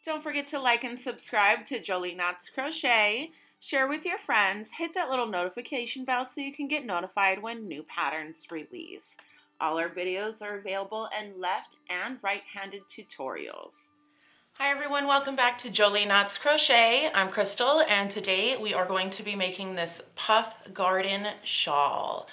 Don't forget to like and subscribe to Jolie Knots Crochet. Share with your friends. Hit that little notification bell so you can get notified when new patterns release. All our videos are available in left and right-handed tutorials. Hi everyone, welcome back to Jolie Knots Crochet. I'm Crystal and today we are going to be making this puff garden shawl.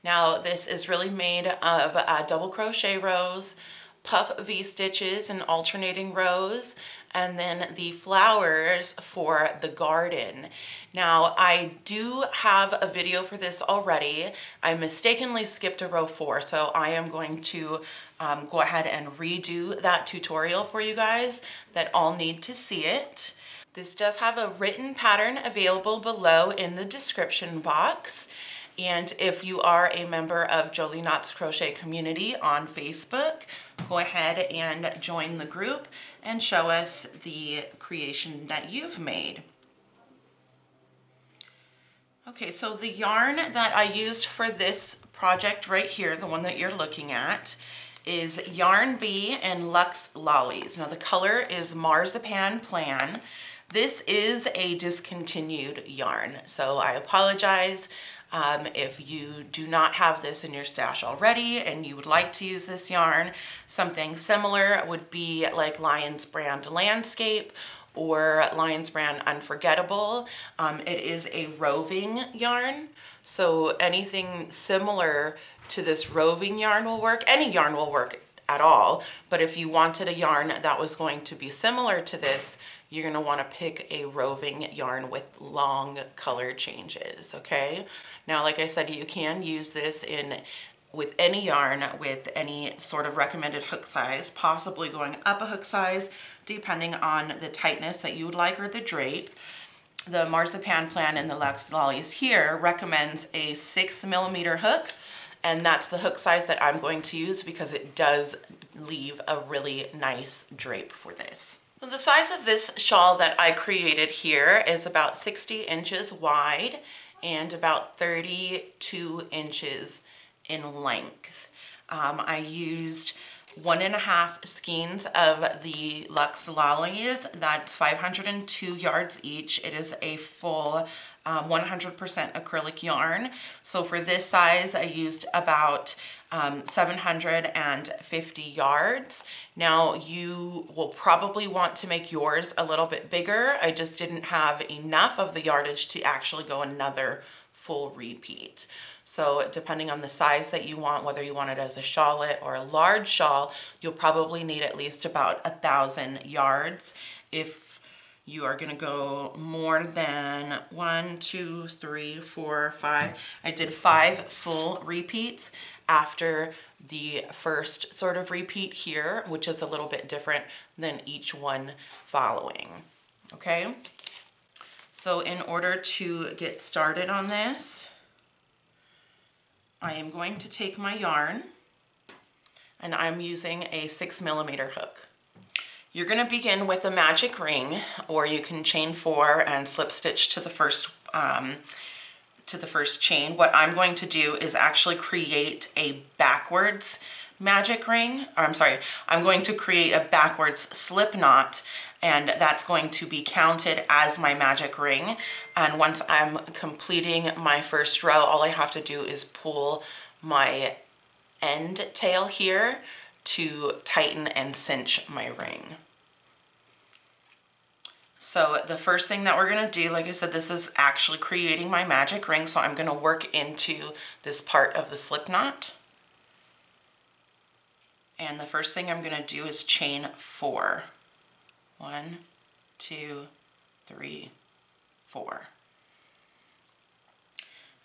Now this is really made of double crochet rows, puff V-stitches and alternating rows, and then the flowers for the garden. Now I do have a video for this already. I mistakenly skipped a row 4, so I am going to go ahead and redo that tutorial for you guys that all need to see it. This does have a written pattern available below in the description box. And if you are a member of Jolie Knots Crochet community on Facebook, go ahead and join the group and show us the creation that you've made. Okay, so the yarn that I used for this project right here, the one that you're looking at, is Yarn Bee and Luxe Lollies. Now the color is Marzipan Plan. This is a discontinued yarn, so I apologize if you do not have this in your stash already and you would like to use this yarn. Something similar would be like Lion's Brand Landscape or Lion's Brand Unforgettable. It is a roving yarn, so anything similar to this roving yarn will work. Any yarn will work at all, but if you wanted a yarn that was going to be similar to this, you're going to want to pick a roving yarn with long color changes, okay? Now, like I said, you can use this with any yarn with any sort of recommended hook size, possibly going up a hook size depending on the tightness that you would like or the drape. The Marzipan Plan and the Luxe Lollies here recommends a 6mm hook, and that's the hook size that I'm going to use because it does leave a really nice drape for this. So the size of this shawl that I created here is about 60 inches wide and about 32 inches in length. I used 1.5 skeins of the Luxe Lollies. That's 502 yards each. It is a full 100% acrylic yarn. So for this size, I used about 750 yards. Now you will probably want to make yours a little bit bigger. I just didn't have enough of the yardage to actually go another full repeat. So depending on the size that you want, whether you want it as a shawlet or a large shawl, you'll probably need at least about 1,000 yards. If you are gonna go more than 1, 2, 3, 4, 5. I did 5 full repeats after the first sort of repeat here, which is a little bit different than each one following, okay? So in order to get started on this, I am going to take my yarn and I'm using a 6mm hook. You're going to begin with a magic ring, or you can chain 4 and slip stitch to the first chain. What I'm going to do is actually create a backwards magic ring, or I'm going to create a backwards slip knot, and that's going to be counted as my magic ring. And once I'm completing my first row, all I have to do is pull my end tail here to tighten and cinch my ring. So the first thing that we're going to do, like I said, this is actually creating my magic ring, so I'm going to work into this part of the slip knot. And the first thing I'm going to do is chain 4. 1, 2, 3, 4.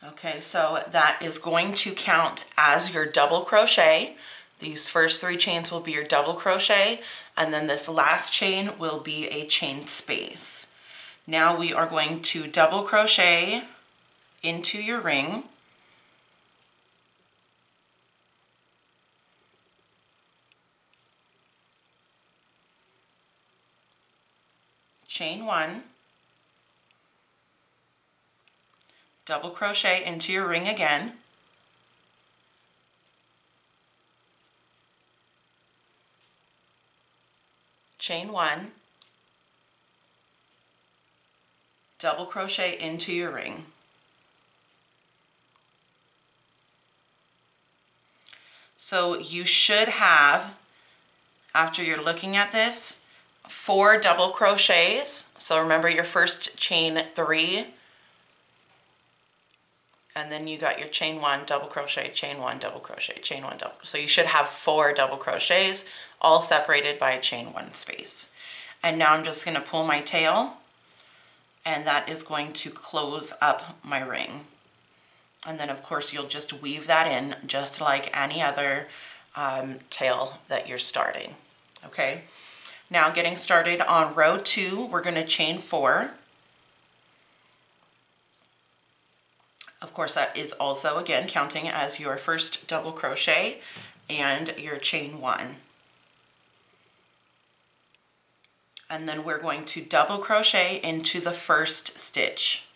Okay, so that is going to count as your double crochet. These first 3 chains will be your double crochet, and then this last chain will be a chain space. Now we are going to double crochet into your ring. Chain 1, double crochet into your ring again, chain 1, double crochet into your ring. So you should have, after you're looking at this, 4 double crochets. So remember your first chain 3, and then you got your chain 1, double crochet, chain 1, double crochet, chain 1, double. So you should have 4 double crochets, all separated by a chain 1 space. And now I'm just going to pull my tail, and that is going to close up my ring. And then of course you'll just weave that in just like any other tail that you're starting. Okay, now getting started on row 2, we're going to chain 4. Of course that is also again counting as your first double crochet and your chain 1. And then we're going to double crochet into the first stitch.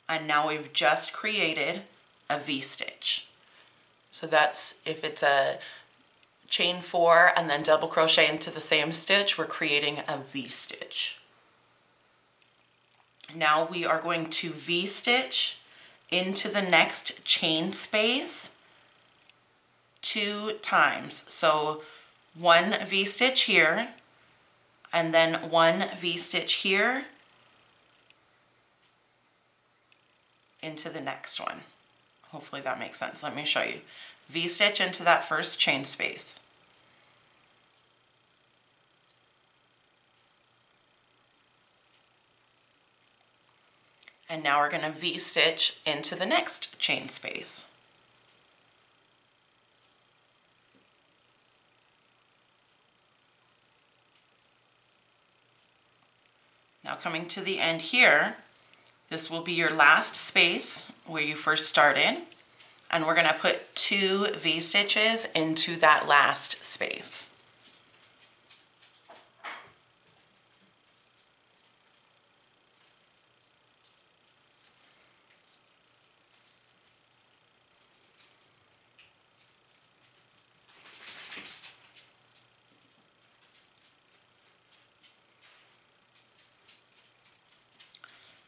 And now we've just created a V-stitch. So that's, if it's a chain 4 and then double crochet into the same stitch, we're creating a V-stitch. Now we are going to V-stitch into the next chain space 2 times. So 1 V-stitch here, and then 1 V-stitch here, into the next one. Hopefully that makes sense. Let me show you. V-stitch into that first chain space. And now we're going to V-stitch into the next chain space. Now coming to the end here, this will be your last space where you first started, and we're going to put 2 V-stitches into that last space.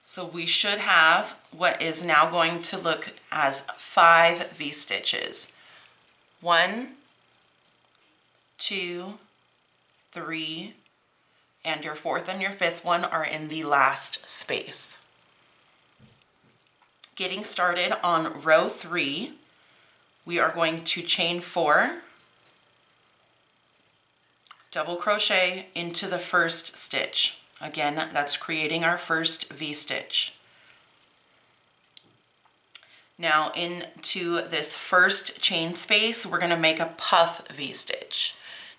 So we should have what is now going to look as 5 V-stitches. 1, 2, 3, and your 4th and your 5th one are in the last space. Getting started on row 3, we are going to chain 4, double crochet into the first stitch. Again, that's creating our first V-stitch. Now into this first chain space, we're going to make a puff V-stitch.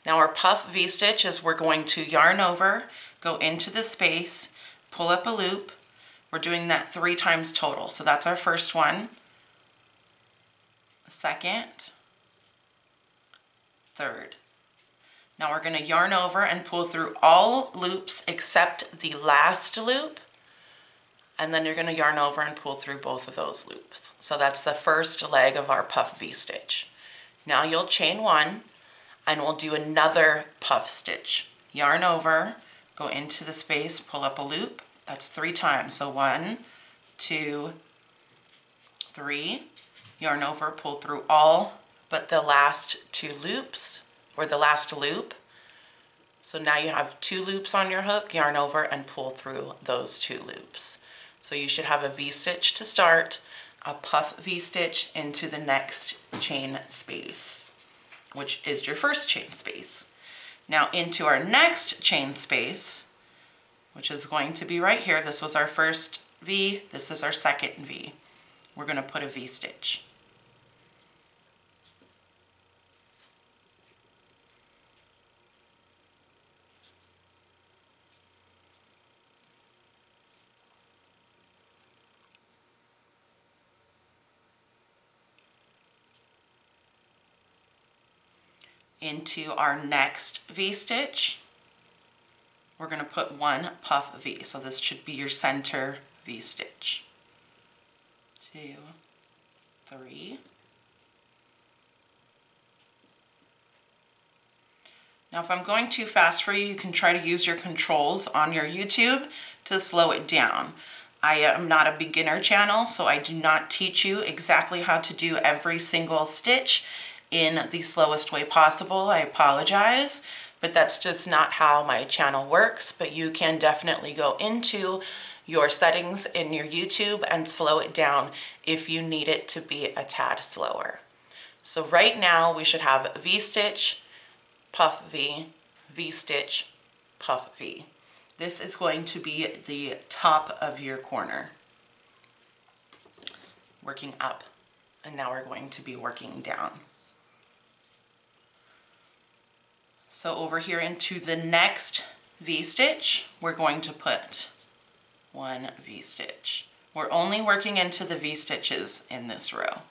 Now our puff V-stitch is we're going to yarn over, go into the space, pull up a loop. We're doing that 3 times total. So that's our first one, second, third. Now we're going to yarn over and pull through all loops except the last loop, and then you're going to yarn over and pull through both of those loops. So that's the first leg of our puff V-stitch. Now you'll chain 1 and we'll do another puff stitch. Yarn over, go into the space, pull up a loop. That's 3 times. So 1, 2, 3. Yarn over, pull through all but the last 2 loops, or the last loop. So now you have 2 loops on your hook, yarn over and pull through those 2 loops. So you should have a V-stitch to start, a puff V-stitch into the next chain space, which is your first chain space. Now into our next chain space, which is going to be right here. This was our first V, this is our second V. We're going to put a V-stitch. Into our next V-stitch, we're going to put 1 puff V. So this should be your center V-stitch. 2, 3. Now if I'm going too fast for you, you can try to use your controls on your YouTube to slow it down. I am not a beginner channel, so I do not teach you exactly how to do every single stitch in the slowest way possible. I apologize, but that's just not how my channel works. But you can definitely go into your settings in your YouTube and slow it down if you need it to be a tad slower. So right now we should have V-stitch, puff V, V-stitch, puff V. This is going to be the top of your corner. Working up, and now we're going to be working down. So over here into the next V-stitch, we're going to put one V-stitch. We're only working into the V-stitches in this row.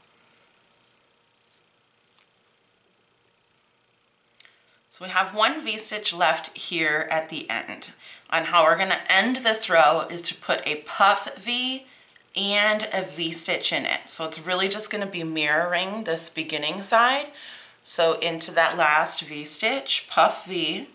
So we have one V-stitch left here at the end. And how we're gonna end this row is to put a puff V and a V-stitch in it. So it's really just gonna be mirroring this beginning side. So into that last V-stitch, puff V,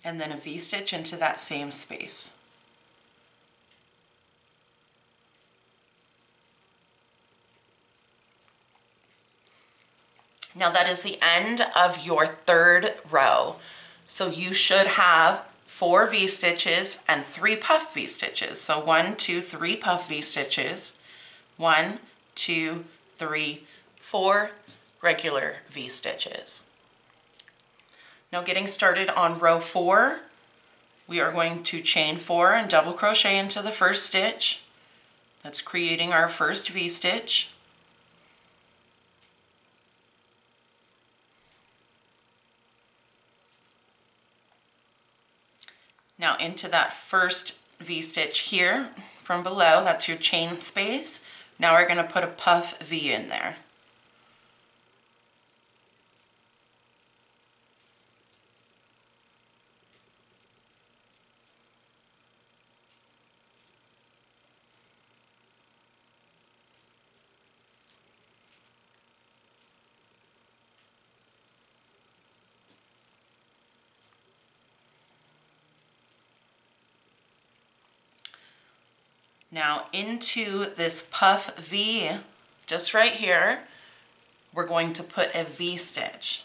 and then a V-stitch into that same space. Now that is the end of your third row. So you should have 4 V-stitches and 3 puff V-stitches. So 1, 2, 3 puff V-stitches, 1, 2, 3, 4 regular V-stitches. Now getting started on row 4, we are going to chain 4 and double crochet into the first stitch. That's creating our first V-stitch. Now into that first V-stitch here from below, that's your chain space. Now we're going to put a puff V in there. Now into this puff V, just right here, we're going to put a V-stitch.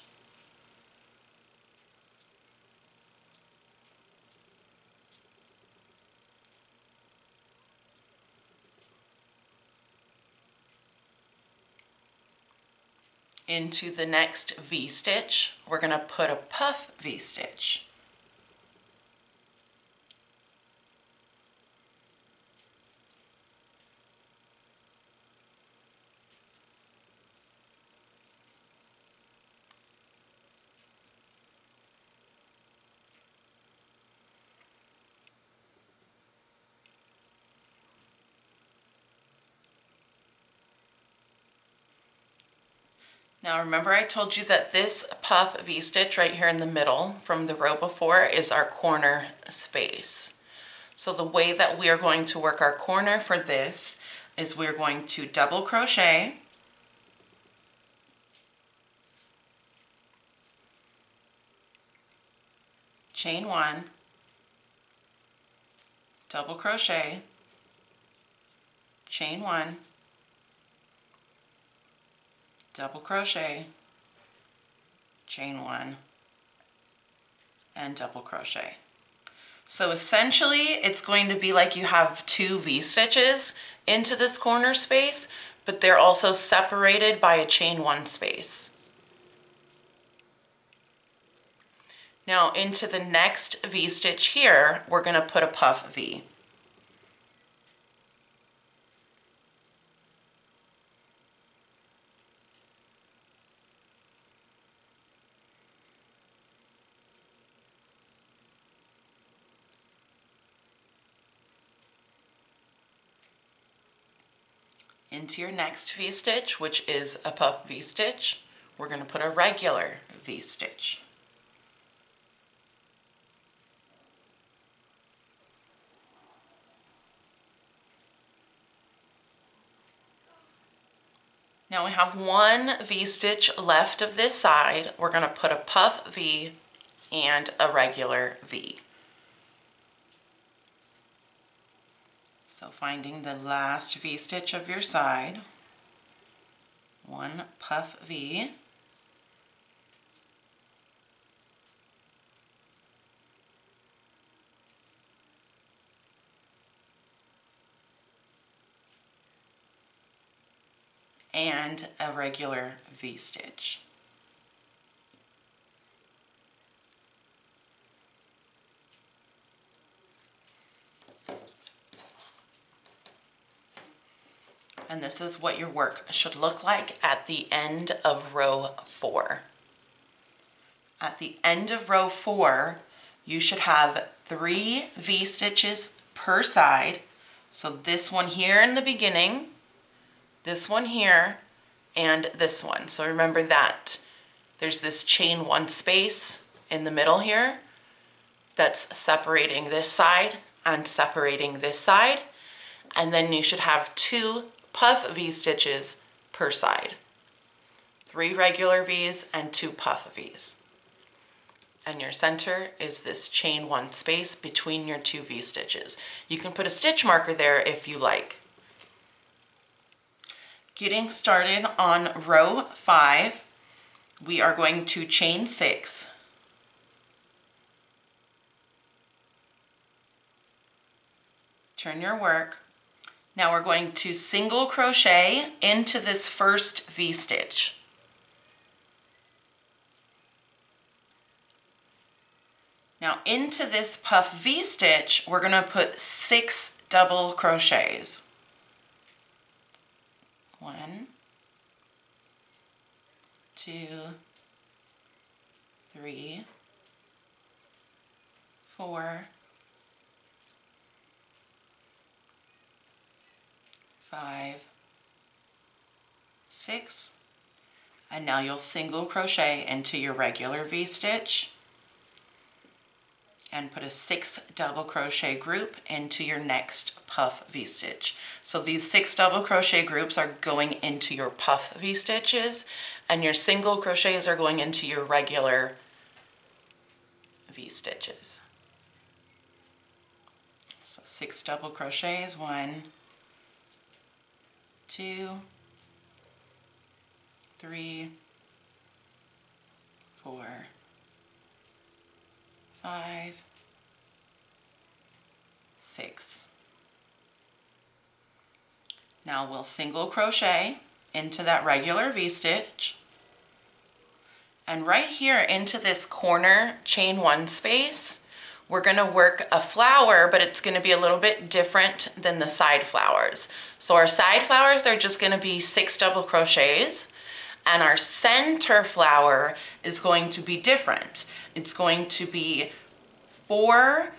Into the next V-stitch, we're going to put a puff V-stitch. Now remember I told you that this puff V-stitch right here in the middle from the row before is our corner space. So the way that we are going to work our corner for this is we're going to double crochet, chain 1, double crochet, chain 1, double crochet, chain 1, and double crochet. So essentially it's going to be like you have 2 V-stitches into this corner space, but they're also separated by a chain 1 space. Now into the next V-stitch here, we're going to put a puff V. Into your next V-stitch, which is a puff V-stitch, we're going to put a regular V-stitch. Now we have one V-stitch left of this side. We're going to put a puff V and a regular V. So finding the last V-stitch of your side, one puff V, and a regular V-stitch. And this is what your work should look like at the end of row 4. At the end of row 4, you should have 3 V-stitches per side. So this one here in the beginning, this one here, and this one. So remember that there's this chain 1 space in the middle here that's separating this side and separating this side. And then you should have 2 puff V-stitches per side. 3 regular V's and 2 puff V's. And your center is this chain 1 space between your 2 V-stitches. You can put a stitch marker there if you like. Getting started on row 5, we are going to chain 6. Turn your work. Now we're going to single crochet into this first V-stitch. Now into this puff V-stitch, we're going to put 6 double crochets. 1, 2, 3, 4, 5, 6, and now you'll single crochet into your regular V-stitch and put a 6 double crochet group into your next puff V-stitch. So these 6 double crochet groups are going into your puff V-stitches, and your single crochets are going into your regular V-stitches. So 6 double crochets, 1, 2, 3, 4, 5, 6. Now we'll single crochet into that regular V-stitch, and right here into this corner chain 1 space, we're going to work a flower, but it's going to be a little bit different than the side flowers. So our side flowers are just going to be 6 double crochets, and our center flower is going to be different. It's going to be 4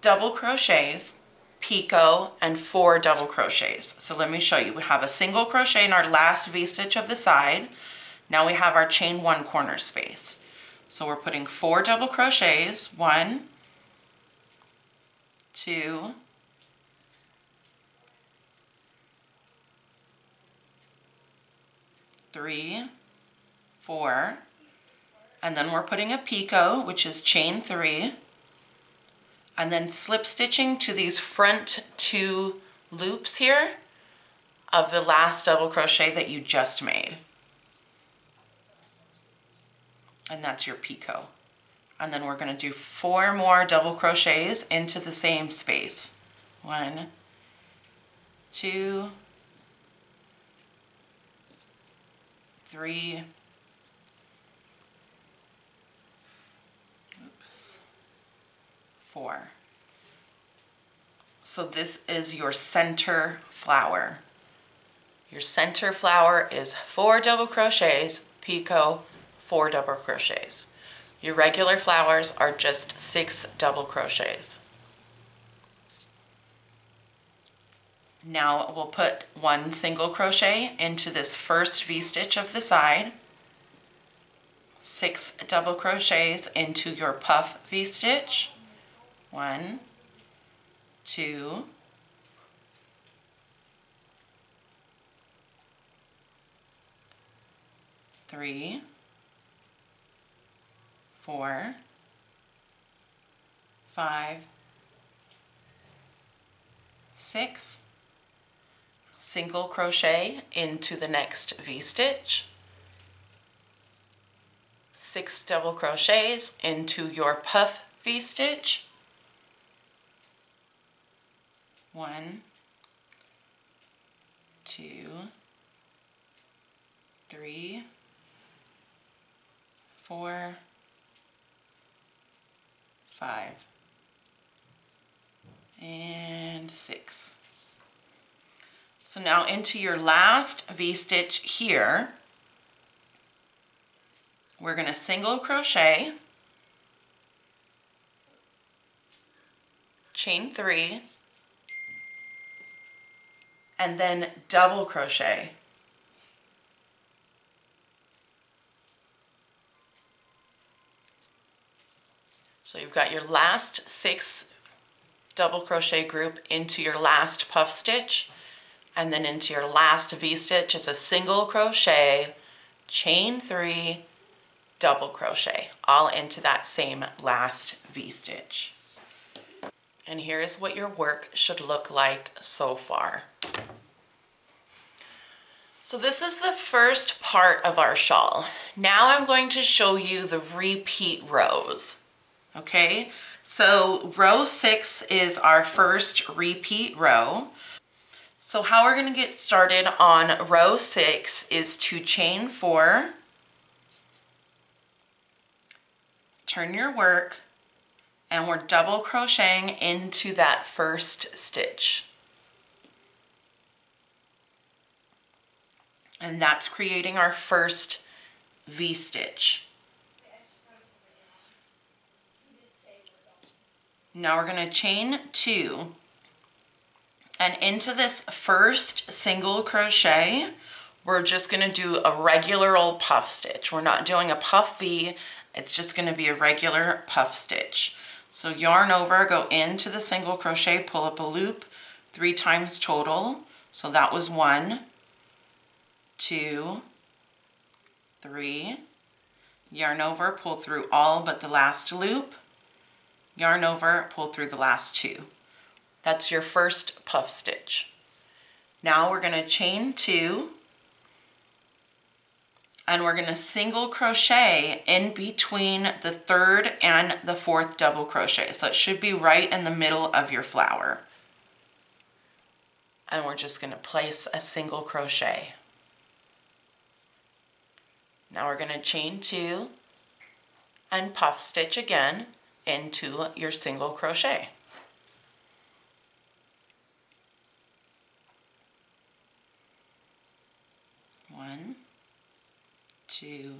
double crochets, picot, and 4 double crochets. So let me show you. We have a single crochet in our last V-stitch of the side. Now we have our chain 1 corner space. So we're putting 4 double crochets, 1, 2, 3, 4, and then we're putting a picot, which is chain 3, and then slip stitching to these front 2 loops here of the last double crochet that you just made. And that's your picot. And then we're going to do 4 more double crochets into the same space. 1, 2, 3, 4. So this is your center flower. Your center flower is 4 double crochets, picot, 4 double crochets. Your regular flowers are just 6 double crochets. Now we'll put 1 single crochet into this first V-stitch of the side, 6 double crochets into your puff V-stitch. 1, 2, 3, 4, 5, 6, single crochet into the next V-stitch, 6 double crochets into your puff V-stitch, 1, 2, 3, 4, 5, and 6. So now into your last V-stitch here, we're going to single crochet, chain 3, and then double crochet. So you've got your last 6 double crochet group into your last puff stitch, and then into your last V-stitch is a single crochet, chain 3, double crochet, all into that same last V-stitch. And here is what your work should look like so far. So this is the first part of our shawl. Now I'm going to show you the repeat rows. Okay, so row 6 is our first repeat row. So how we're going to get started on row 6 is to chain 4, turn your work, and we're double crocheting into that first stitch. And that's creating our first V-stitch. Now we're going to chain 2, and into this first single crochet, we're just going to do a regular old puff stitch. We're not doing a puff V, it's just going to be a regular puff stitch. So yarn over, go into the single crochet, pull up a loop 3 times total. So that was 1, 2, 3, yarn over, pull through all but the last loop, yarn over, pull through the last 2. That's your first puff stitch. Now we're going to chain 2, and we're going to single crochet in between the 3rd and the 4th double crochet. So it should be right in the middle of your flower. And we're just going to place a single crochet. Now we're going to chain 2 and puff stitch again into your single crochet. One, 2,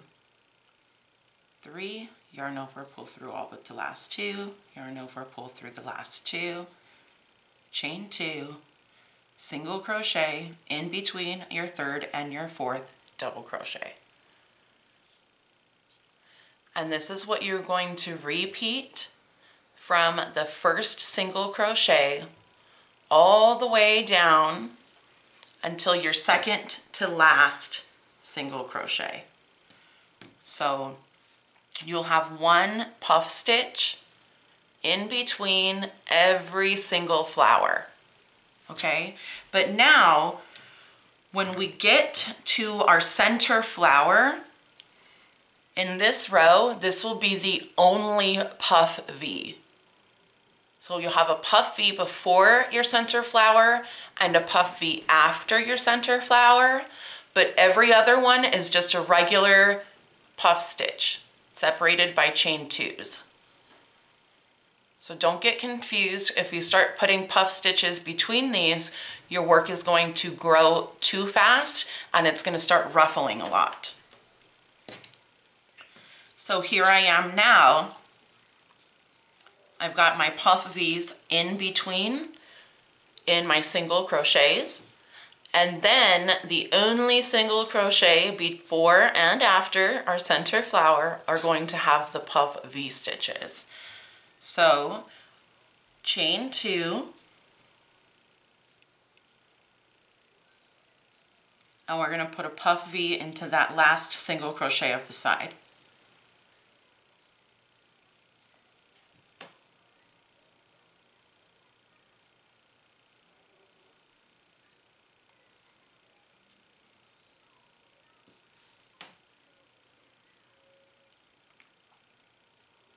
3, yarn over, pull through all but the last 2, yarn over, pull through the last 2, chain 2, single crochet in between your 3rd and your 4th double crochet. And this is what you're going to repeat from the first single crochet all the way down until your second to last single crochet. So you'll have 1 puff stitch in between every single flower, okay? But now, when we get to our center flower, in this row, this will be the only puff V. So you'll have a puff V before your center flower and a puff V after your center flower, but every other one is just a regular puff stitch separated by chain 2s. So don't get confused. If you start putting puff stitches between these, your work is going to grow too fast and it's going to start ruffling a lot. So here I am now. I've got my puff V's in between in my single crochets, And then the only single crochet before and after our center flower are going to have the puff V stitches. So chain 2, and we're going to put a puff V into that last single crochet of the side.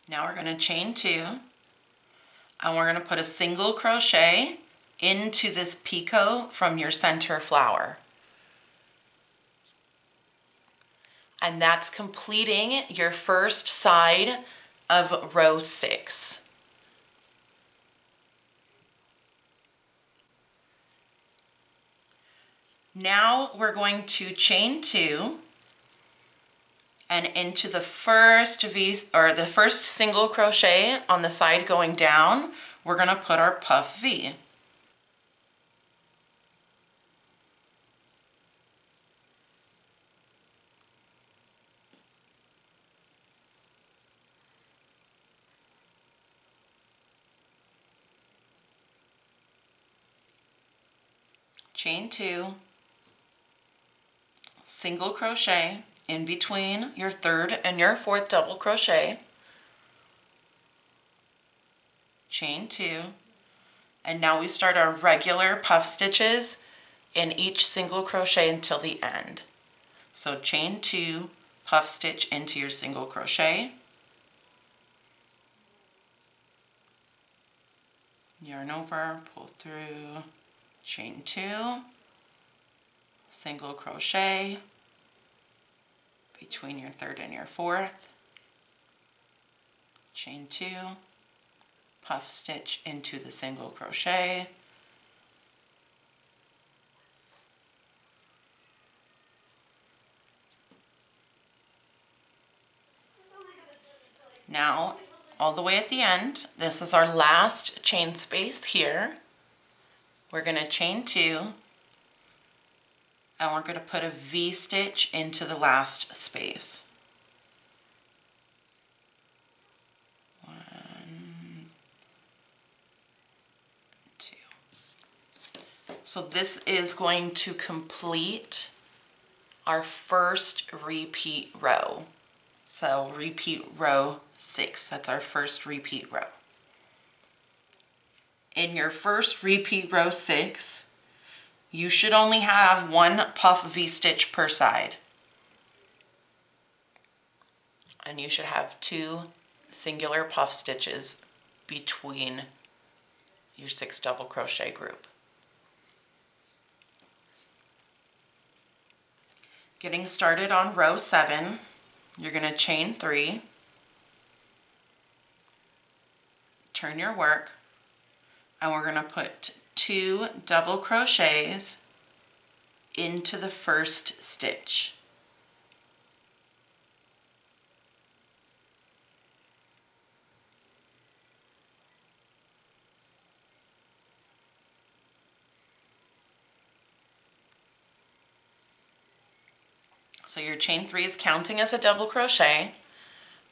Now we're going to chain 2, and we're going to put a single crochet into this picot from your center flower. And that's completing your first side of row 6. Now we're going to chain 2, and into the first V, or the first single crochet on the side going down, we're going to put our puff V. Chain 2, single crochet in between your 3rd and your 4th double crochet, chain 2, and now we start our regular puff stitches in each single crochet until the end. So chain 2, puff stitch into your single crochet, yarn over, pull through, chain 2, single crochet between your 3rd and your 4th, chain 2, puff stitch into the single crochet, now all the way at the end, this is our last chain space here. We're going to chain 2, and we're going to put a V stitch into the last space. 1, 2. So this is going to complete our first repeat row. So repeat row 6, that's our first repeat row. In your first repeat row 6, you should only have 1 puff V-stitch per side. And you should have 2 singular puff stitches between your 6 double crochet group. Getting started on row 7, you're going to chain 3, turn your work, and we're going to put 2 double crochets into the first stitch. So your chain 3 is counting as a double crochet,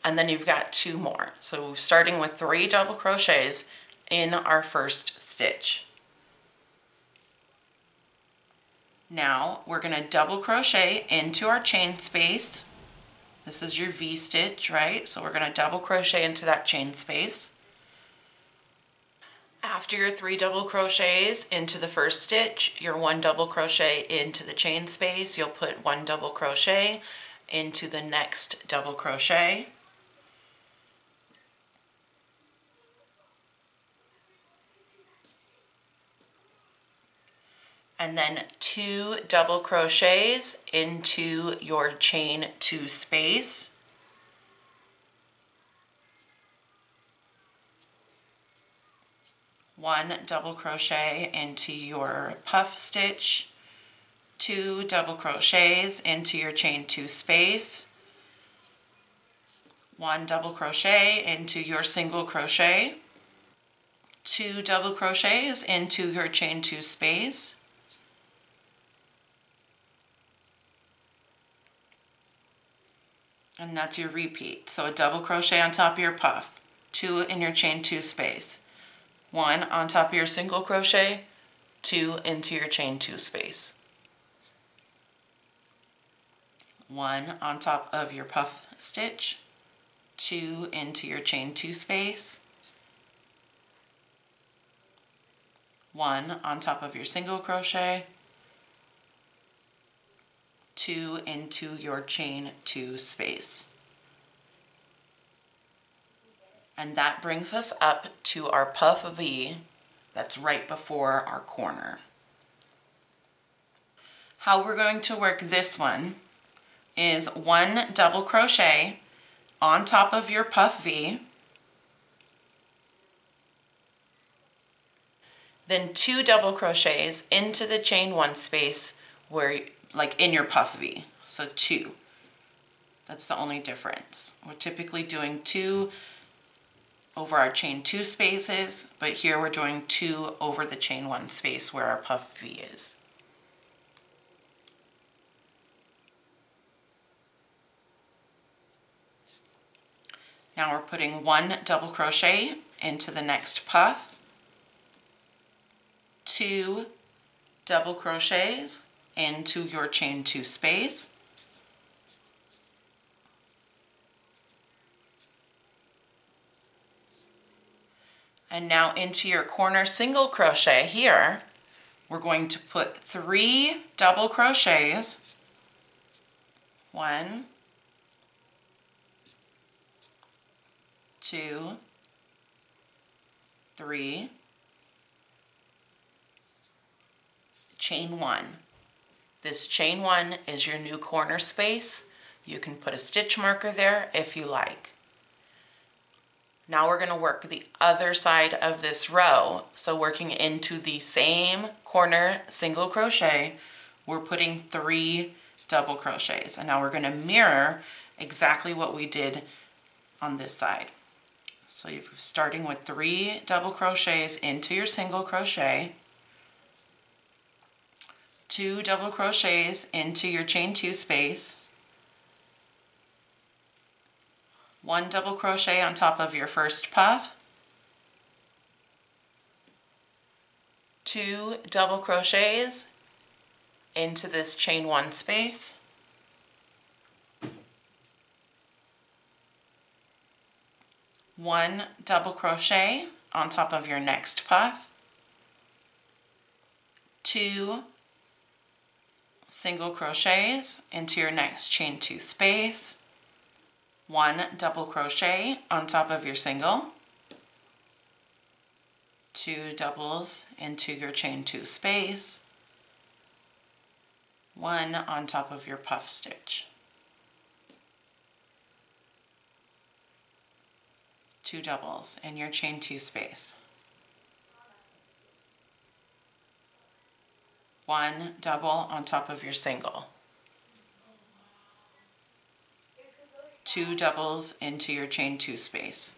and then you've got 2 more. So starting with 3 double crochets in our first stitch. Now we're going to double crochet into our chain space. This is your V stitch, right? So we're going to double crochet into that chain space. After your 3 double crochets into the first stitch, your 1 double crochet into the chain space, you'll put 1 double crochet into the next double crochet. And then 2 double crochets into your chain 2 space. One double crochet into your puff stitch, 2 double crochets into your chain 2 space, 1 double crochet into your single crochet, 2 double crochets into your chain 2 space, And that's your repeat. So a double crochet on top of your puff, 2 in your chain 2 space, 1 on top of your single crochet, 2 into your chain 2 space, 1 on top of your puff stitch, 2 into your chain 2 space, 1 on top of your single crochet, 2 into your chain 2 space. And that brings us up to our puff V that's right before our corner. How we're going to work this one is 1 double crochet on top of your puff V, then 2 double crochets into the chain 1 space where, like in your puff V, so 2. That's the only difference. We're typically doing 2 over our chain 2 spaces, but here we're doing 2 over the chain 1 space where our puff V is. Now we're putting 1 double crochet into the next puff, 2 double crochets into your chain 2 space, and now into your corner single crochet here, we're going to put 3 double crochets, 1, 2, 3, chain 1. This chain 1 is your new corner space. You can put a stitch marker there if you like. Now we're going to work the other side of this row. So working into the same corner single crochet, we're putting 3 double crochets. And now we're going to mirror exactly what we did on this side. So you're starting with 3 double crochets into your single crochet, 2 double crochets into your chain 2 space, 1 double crochet on top of your first puff, 2 double crochets into this chain 1 space, 1 double crochet on top of your next puff, 2 single crochets into your next chain 2 space, 1 double crochet on top of your single, 2 doubles into your chain 2 space, 1 on top of your puff stitch, 2 doubles in your chain 2 space, 1 double on top of your single, 2 doubles into your chain 2 space,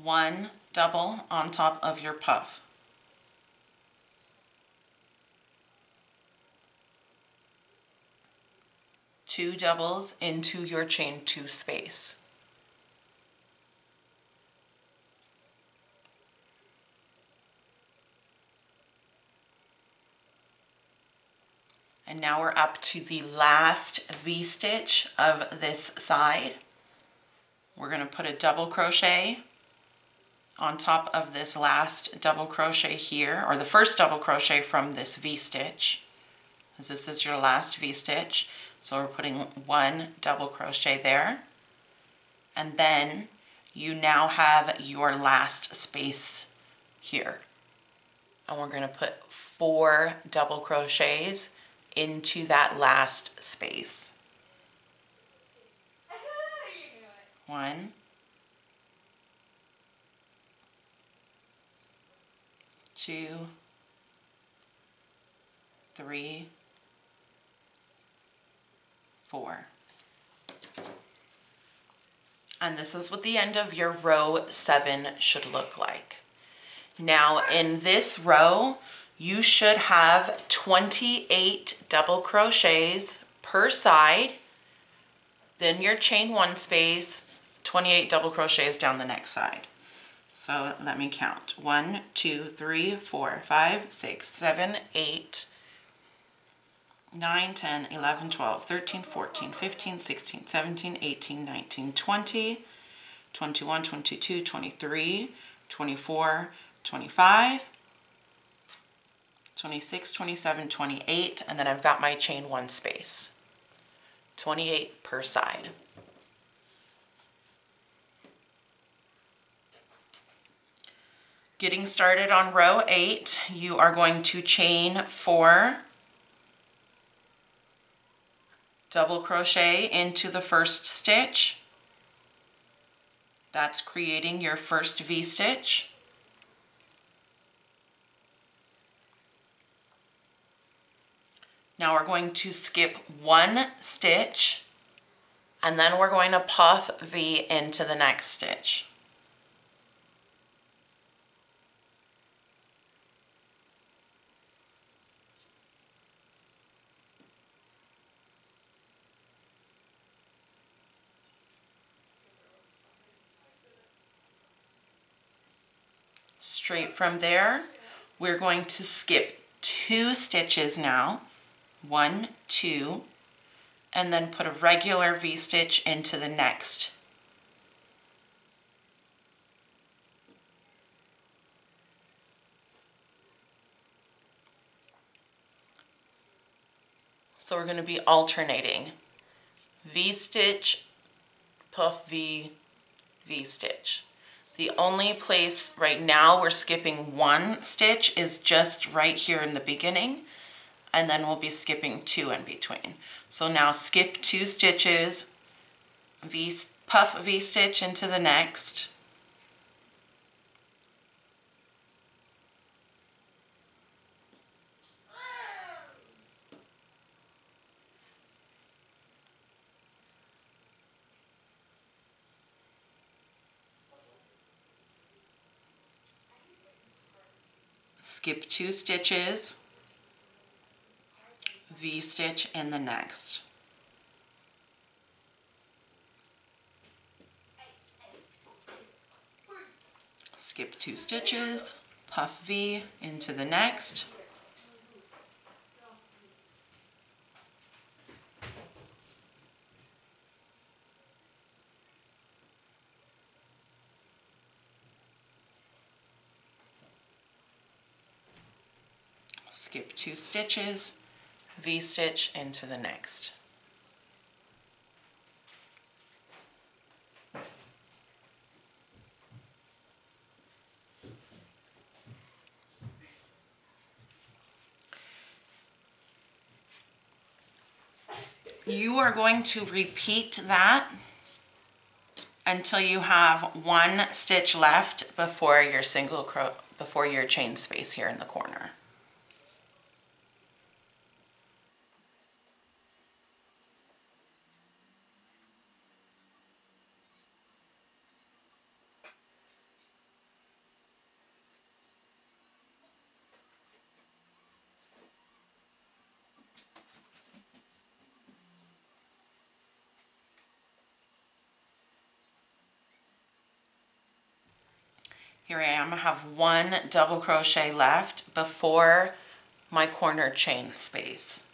1 double on top of your puff, 2 doubles into your chain 2 space, and now we're up to the last V-stitch of this side. We're going to put a double crochet on top of this last double crochet here, or the first double crochet from this V-stitch, as this is your last V-stitch. So we're putting 1 double crochet there, and then you now have your last space here. And we're going to put 4 double crochets into that last space. 1, 2, 3, 4. And this is what the end of your row 7 should look like. Now in this row, you should have 28 double crochets per side, then your chain 1 space, 28 double crochets down the next side. So let me count. 1, 2, 3, 4, 5, 6, 7, 8, 9, 10, 11, 12, 13, 14, 15, 16, 17, 18, 19, 20, 21, 22, 23, 24, 25, 26, 27, 28, and then I've got my chain 1 space. 28 per side. Getting started on row 8, you are going to chain 4, double crochet into the first stitch. That's creating your first V-stitch. Now we're going to skip 1 stitch, and then we're going to puff V into the next stitch. Straight from there, we're going to skip 2 stitches now. 1, 2, and then put a regular V-stitch into the next. So we're going to be alternating V-stitch, puff V, V-stitch. The only place right now we're skipping 1 stitch is just right here in the beginning, and then we'll be skipping 2 in between. So now skip 2 stitches, puff V-stitch into the next, skip 2 stitches, V-stitch in the next. Skip 2 stitches, puff V into the next. Skip 2 stitches, V-stitch into the next. You are going to repeat that until you have 1 stitch left before your before your chain space here in the corner. Here I am, I have 1 double crochet left before my corner chain space.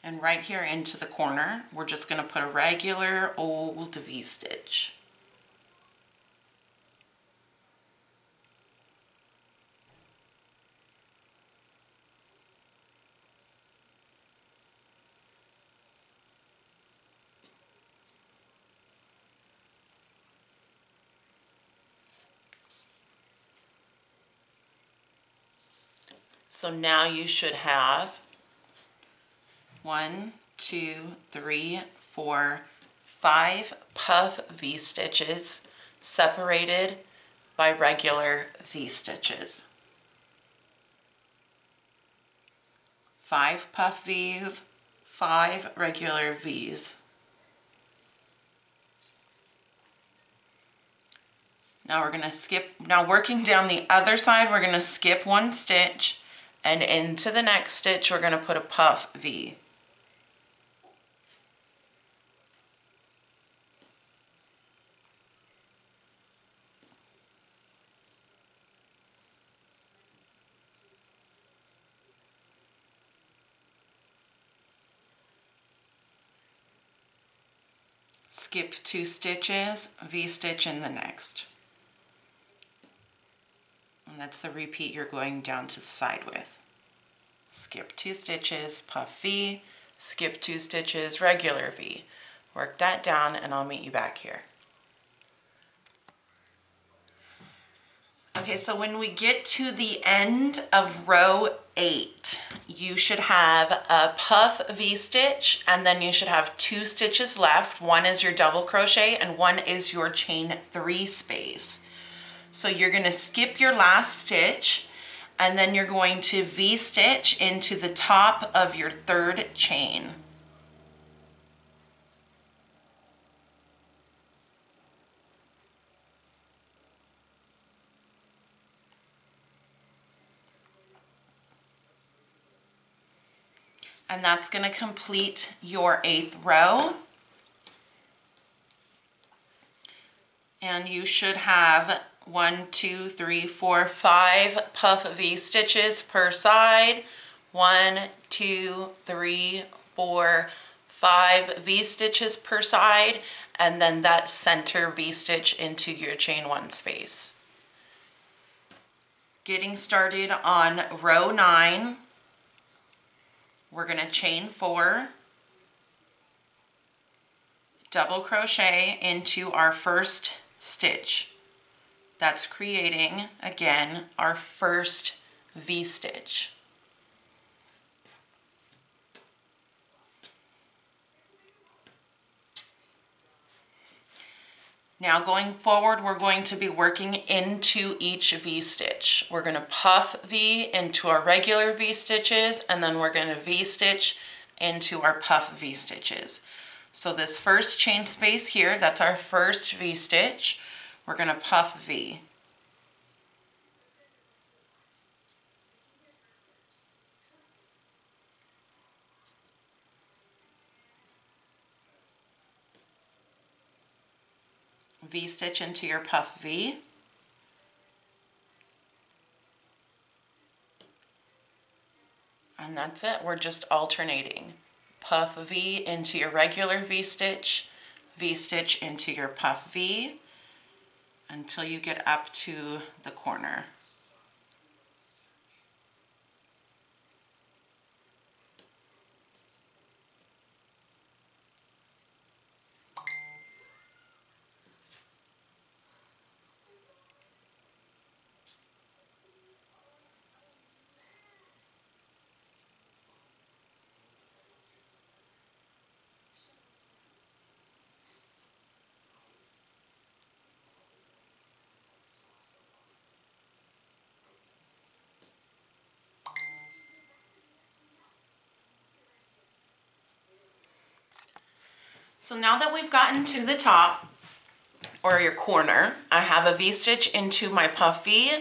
And right here into the corner, we're just going to put a regular old V-stitch. So now you should have 1, 2, 3, 4, 5 puff V-stitches separated by regular V-stitches. 5 puff V's, 5 regular V's. Now we're going to skip, now working down the other side, we're going to skip one stitch, and into the next stitch we're going to put a puff V. Skip 2 stitches, V-stitch in the next. And that's the repeat you're going down to the side with. Skip 2 stitches, puff V, skip 2 stitches, regular V. Work that down and I'll meet you back here. Okay, so when we get to the end of row 8, you should have a puff V-stitch, and then you should have 2 stitches left. One is your double crochet and one is your chain 3 space. So you're going to skip your last stitch, and then you're going to V-stitch into the top of your 3rd chain. And that's going to complete your 8th row. And you should have 1, 2, 3, 4, 5 puff V stitches per side. 1, 2, 3, 4, 5 V stitches per side, and then that center V stitch into your chain 1 space. Getting started on row 9. We're going to chain 4, double crochet into our first stitch. That's creating, again, our first V-stitch. Now going forward, we're going to be working into each V-stitch. We're going to puff V into our regular V-stitches, and then we're going to V-stitch into our puff V-stitches. So this first chain space here, that's our first V-stitch. We're going to puff V. V-stitch into your puff V. And that's it. We're just alternating. Puff V into your regular V-stitch, V-stitch into your puff V until you get up to the corner. So now that we've gotten to the top, or your corner, I have a V-stitch into my puff V,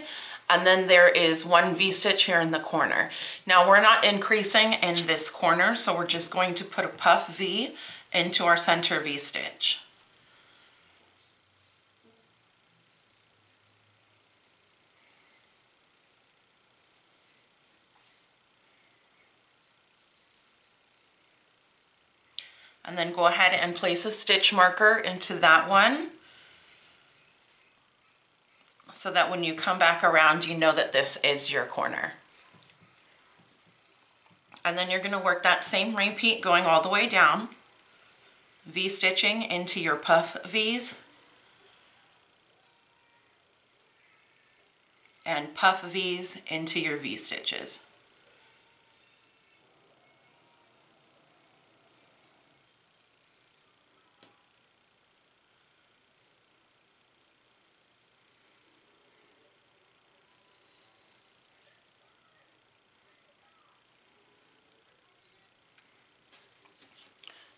and then there is one V-stitch here in the corner. Now we're not increasing in this corner, so we're just going to put a puff V into our center V-stitch. And then go ahead and place a stitch marker into that one so that when you come back around, you know that this is your corner. And then you're going to work that same repeat going all the way down, V-stitching into your puff V's and puff V's into your V-stitches.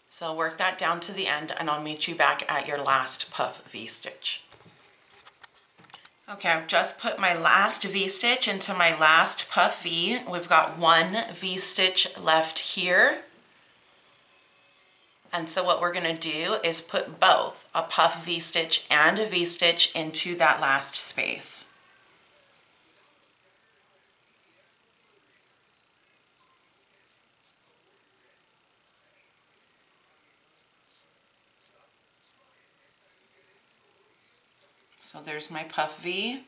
So work that down to the end and I'll meet you back at your last puff V-stitch. Okay, I've just put my last V-stitch into my last puff V. We've got one V-stitch left here. And so what we're gonna do is put both a puff V-stitch and a V-stitch into that last space. So there's my puff V,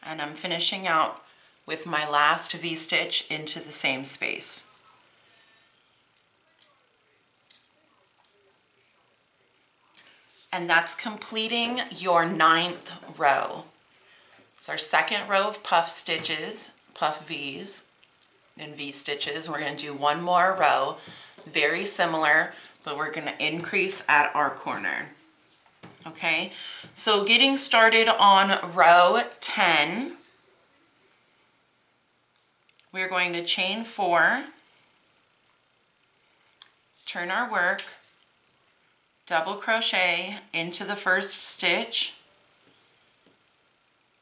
and I'm finishing out with my last V-stitch into the same space. And that's completing your 9th row. It's our second row of puff stitches, puff V's and V-stitches. We're going to do one more row, very similar, but we're going to increase at our corner. Okay, so getting started on row 10, we're going to chain 4, turn our work, double crochet into the first stitch.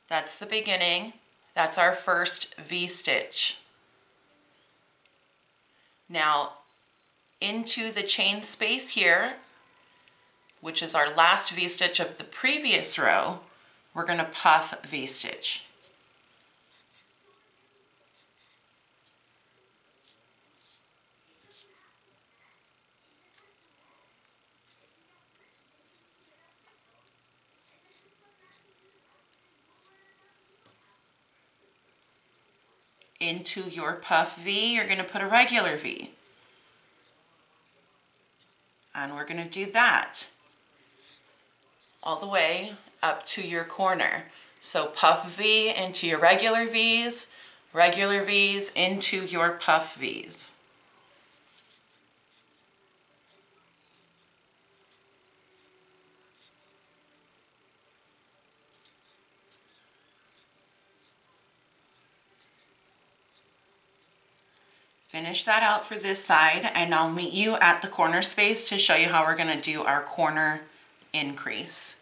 That's the beginning. That's our first V-stitch. Now into the chain space here, which is our last V-stitch of the previous row, we're going to puff V-stitch. Into your puff V, you're going to put a regular V. And we're going to do that all the way up to your corner. So puff V into your regular V's into your puff V's. Finish that out for this side, and I'll meet you at the corner space to show you how we're going to do our corner increase.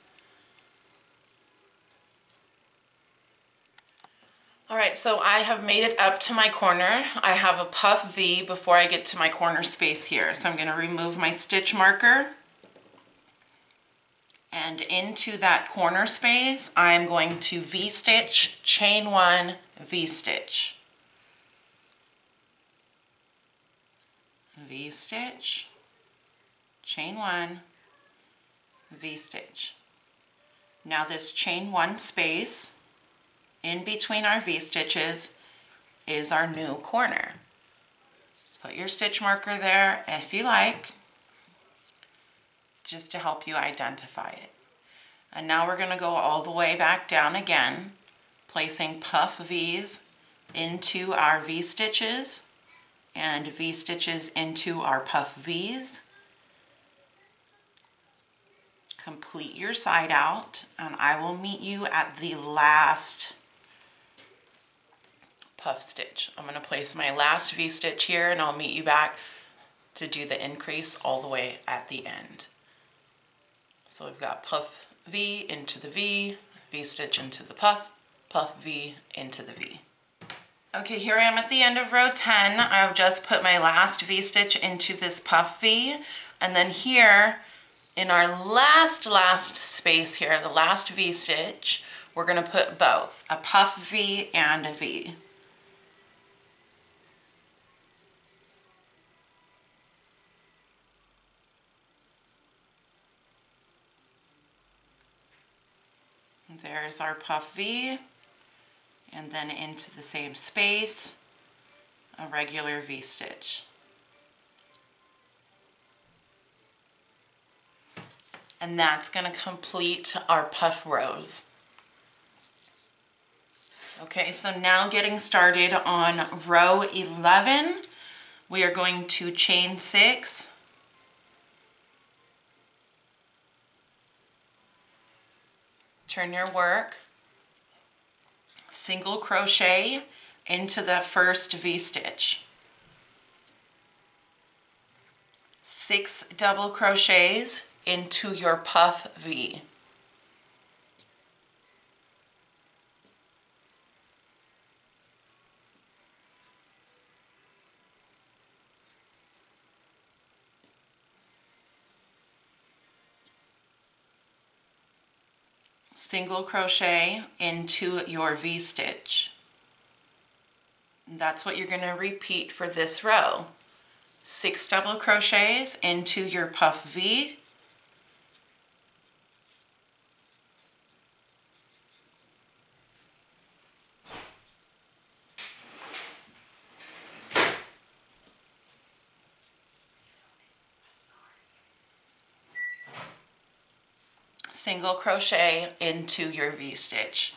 All right, so I have made it up to my corner. I have a puff V before I get to my corner space here. So I'm going to remove my stitch marker, and into that corner space, I'm going to V-stitch, chain 1, V-stitch. V-stitch, chain 1, V-stitch. Now this chain 1 space in between our V-stitches is our new corner. Put your stitch marker there if you like, just to help you identify it. And now we're going to go all the way back down again, placing puff V's into our V-stitches and V-stitches into our puff V's. Complete your side out, and I will meet you at the last puff stitch. I'm going to place my last V-stitch here, and I'll meet you back to do the increase all the way at the end. So we've got puff V into the V, V-stitch into the puff, puff V into the V. Okay, here I am at the end of row 10. I've just put my last V-stitch into this puff V, and then here in our last space here, the last V-stitch, we're going to put both a puff V and a V. There's our puff V, and then into the same space, a regular V-stitch. And that's going to complete our puff rows. Okay, so now getting started on row 11, we are going to chain 6, turn your work, single crochet into the first V-stitch, 6 double crochets into your puff V, single crochet into your V-stitch. That's what you're going to repeat for this row. 6 double crochets into your puff V, single crochet into your V-stitch.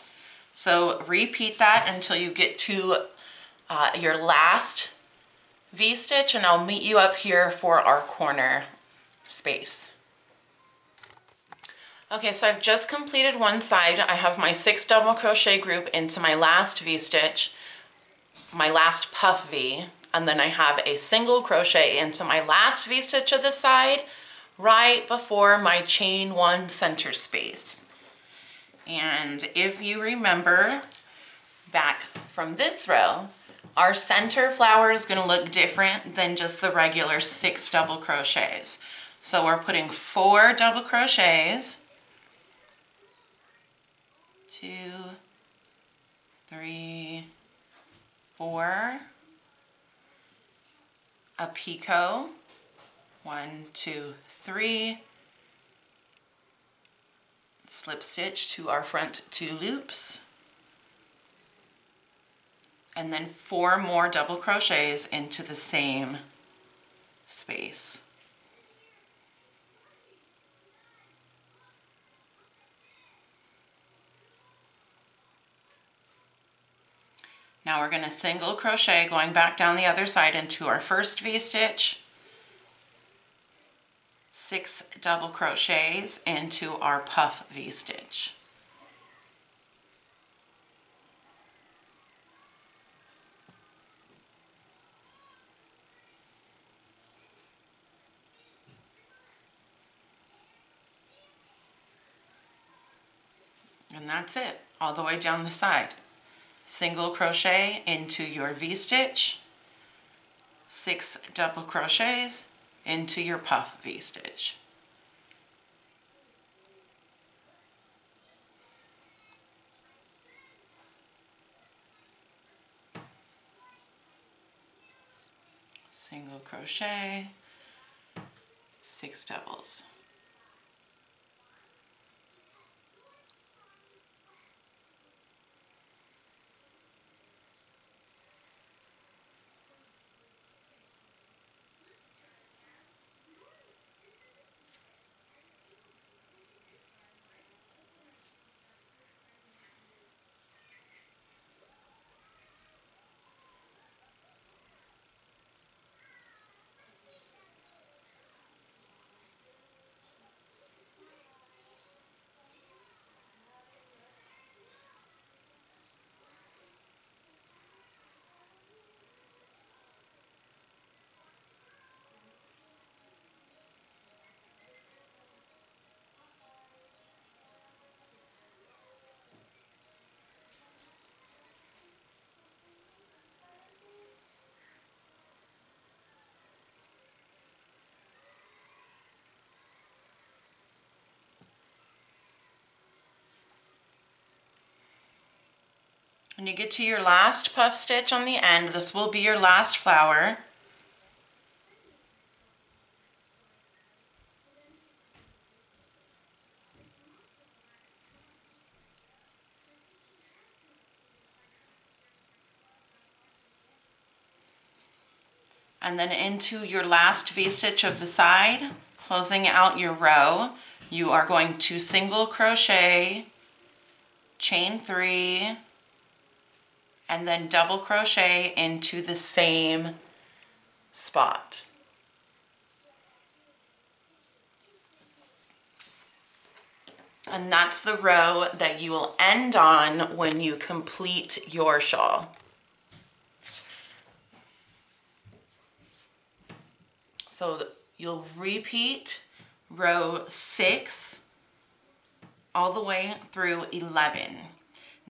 So repeat that until you get to your last V-stitch, and I'll meet you up here for our corner space. Okay, so I've just completed one side. I have my 6 double crochet group into my last V-stitch, my last puff V, and then I have a single crochet into my last V-stitch of the side right before my chain 1 center space. And if you remember back from this row, our center flower is going to look different than just the regular 6 double crochets. So we're putting 4 double crochets, 2, 3, 4, a picot, 1, 2, 3, slip stitch to our front 2 loops, and then 4 more double crochets into the same space. Now we're going to single crochet going back down the other side into our first V-stitch, 6 double crochets into our puff V-stitch. And that's it, all the way down the side. Single crochet into your V-stitch, 6 double crochets into your puff V-stitch. Single crochet, 6 doubles. When you get to your last puff stitch on the end, this will be your last flower. And then into your last V-stitch of the side, closing out your row, you are going to single crochet, chain 3, and then double crochet into the same spot. And that's the row that you will end on when you complete your shawl. So you'll repeat row 6 all the way through 11.